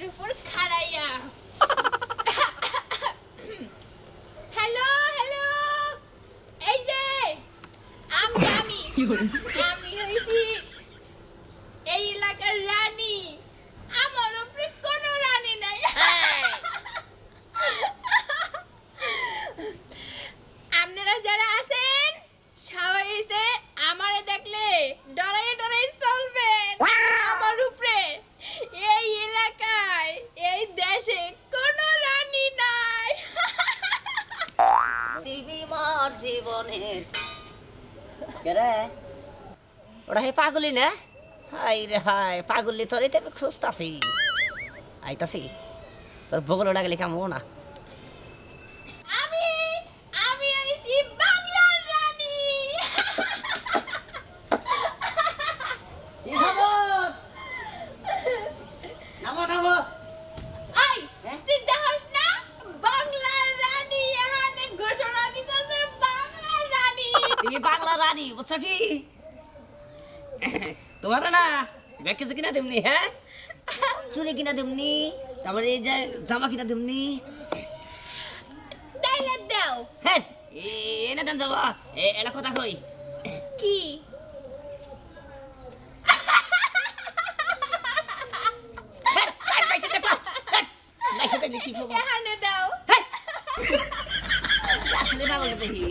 উপর খাড়াইয়া hello hello এই যে আমি হইছি এই এলাকার রানী আমার উপরে কোনো রানী নাই আপনারা যারা আছেন সবাই এসে আমারে দেখলে ডরাই চলবেন আমার উপরে এই এলাকায় এই দেশে কোনো রানী নাই দিবি মার জীবনের কেরে ওরা হে পাগলি না হাই রে হাই পাগলি তোর আমি খুঁজতাছি আইতাছি তোর বগল ওটা গেলে কেমন না আমি হইছি বাংলার রানী কি খবর নামো নামো আই তুই দেখছ না বাংলার রানী এখানে ঘোষণা দিতেছে বাংলার রানী তুমি বাংলা রানী বুঝছো কি তোমার না ব্যাগ কিছু কিনা দেমনি হ্যাঁ চুড়ি কিনা দেমনি তারপরে এই যে জামা কিনা দেমনি তাইলে দাও হ্যাঁ এনে দেন যাবা এটা কথা কই কি কি খবর এখানে দাও আসলে পাগলটা দেখি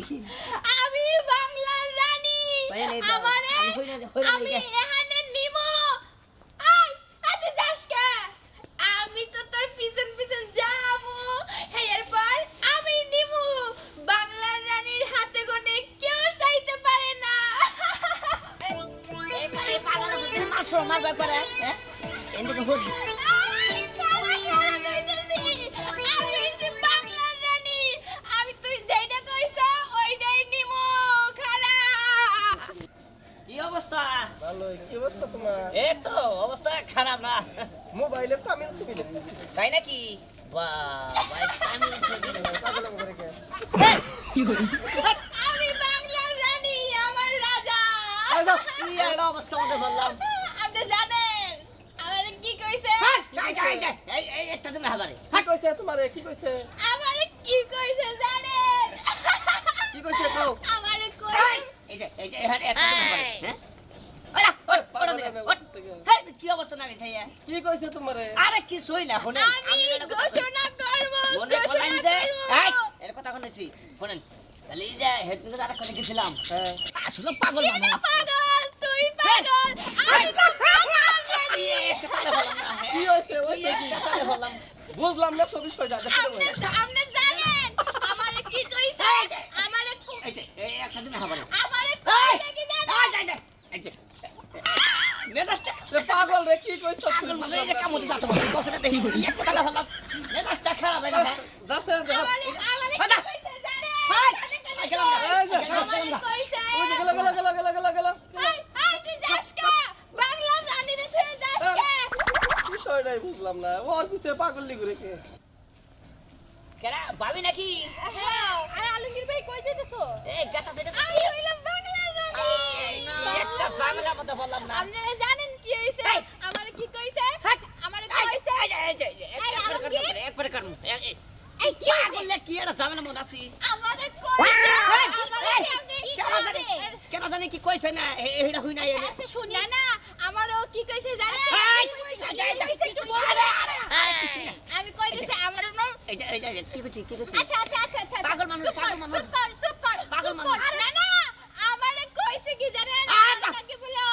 আমি বাংলার রানী ভাই, নেই দাও। আমারে আমি হই না, আমি গে। এখানে নিমো আই আতে যাসকা আমি তো তোর পিছন পিছন যামু এরপর আমি নিমু বাংলার রানীর হাতে কোনে কেউ চাইতে পারে না এই পাগলের মধ্যে মারছো মারবা করে হ্যাঁ এদিকে হরি আই, খাড়া খাড়া কইতেছি। আমি হইছি বাংলার রানী। আমি তুই যেইটা কইছ ওইটাই নিমু খাড়া কি অবস্থা ভালোই কি অবস্থা তোমার এই তো অবস্থা খারাপ না মোবাইলে তো আমি ছবি দেখতেছি তাই নাকি বাহ ভাই আমি ছবি পাগল করে কে আমি বাংলার রানী আমার রাজা আচ্ছা কি আর অবস্থা মধ্যে বললাম আপনি জানেন আমার কি কইছে এই একটা তুমি হাবারে কি কইছে তোমারে কি কইছে আমার কি কইছে জানেন কি কইছে তো আমার কইছে এই যে এখানে একটা তুমি হাবারে হ্যাঁ ওরা দিকে হ্যাঁ কি অবস্থা না গেছে কি কইছে তোমারে আরে কি সইলা শুনে আমি ঘোষণা করব মনে ঘোষণা করলাম যে এই করব এর কথা শুনেছি শুনেন তাহলে এই যে হেডকে যারা করে গেছিলাম হ্যাঁ আসলে পাগল তুই মানুষ পাগল তুই পাগল আমি তো বাংলার রানী একটা কথা বললাম না কি হইছে কি হইছে কি একটা কথা বললাম বুঝলাম না তো বিষয়টা দেখো আপনি জানেন আমারে কি কইছে আমারে এই যে এই একটা তুমি হাবারে আমারে কইছে কি জানেন এই যে মেজাজটা পাগল রে কি কইছ পাগল মানে এই যে কামড়ে যাতো কসনা দেই একটা কথা বললাম মেজাজটা খারাপ এটা যাচ্ছে আমারে বাজা। কি কইছে জানেন এই গেলাম না, এই যে আমারে কইছে গেল এই তুই যাস কা বাংলা জানি রে তুই যাস কা বিষয়টাই বুঝলাম না ওর পিছে পাগল লিগুরে কে কেরা ভাবি নাকি হ্যাঁ আরে আলমগীর ভাই কই যাইতেছো এই গাতা সেটা আমি হইলাম বাংলার রানী একটা ঝামেলা মতো বললাম না আপনারা জানেন কি হইছে আমারে কি কইছে আমারে কইছে একবারে করুন এই কি হইছে পাগল কি এটা ঝামেলা মতো আছি আমারে কইছে কেন জানি কি কইছে না এইটা হই না এনে আচ্ছা শুনি না না আমারও কি কইছে জানেন একটু আমি কই দিছি আমার এই যে কি কইছি আচ্ছা পাগল মানুষ, পাগল মানুষ। চুপ কর পাগল মানুষ। না না আমারে কইছে কি জানেন কি বলো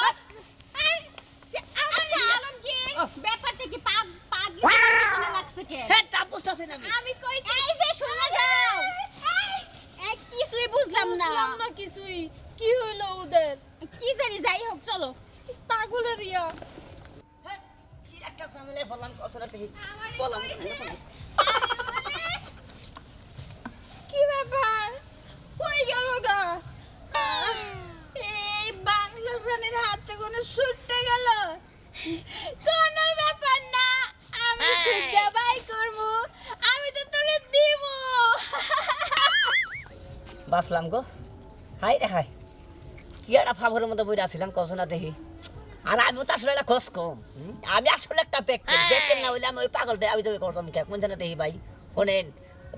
আচ্ছা আলমগীর ব্যাপারটা কি পাগল পিছনে লাগছে কে হ্যাঁ তা বুঝতাছি না আমি কইছি এই যে শুনে যাও এই কিছুই বুঝলাম না কিছুই কি হইলো ওদের কি জানি যাই হোক চলো পাগলের ইয়া কি একটা ঝামেলা বললাম কসনা দেই আমারে বললাম কইছে কি ব্যাপার কই গেল গা এই বাংলা রানীর হাতে কোনো ছুটতে গেল কোনো ব্যাপার না আমি খুঁজে বাই করবো আমি তো তোরে দিব বাসলাম গো হাই রে হাই কি একটা ফাভরের মতো বইরা ছিলাম কসনা দেহি আর আমিও তো আসলে একটা খোঁজ কম আমি আসলে একটা পেকেল না হইলে আমি ওই পাগলটা আমি তো করতাম কে কোন জায়গা দেখি ভাই শোনেন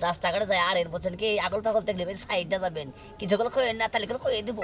রাস্তাঘাটে যায় আর এর বলছেন কি আগল পাগল দেখলে ভাই সাইডটা যাবেন কিছু করে কই না তাহলে করে কই দিব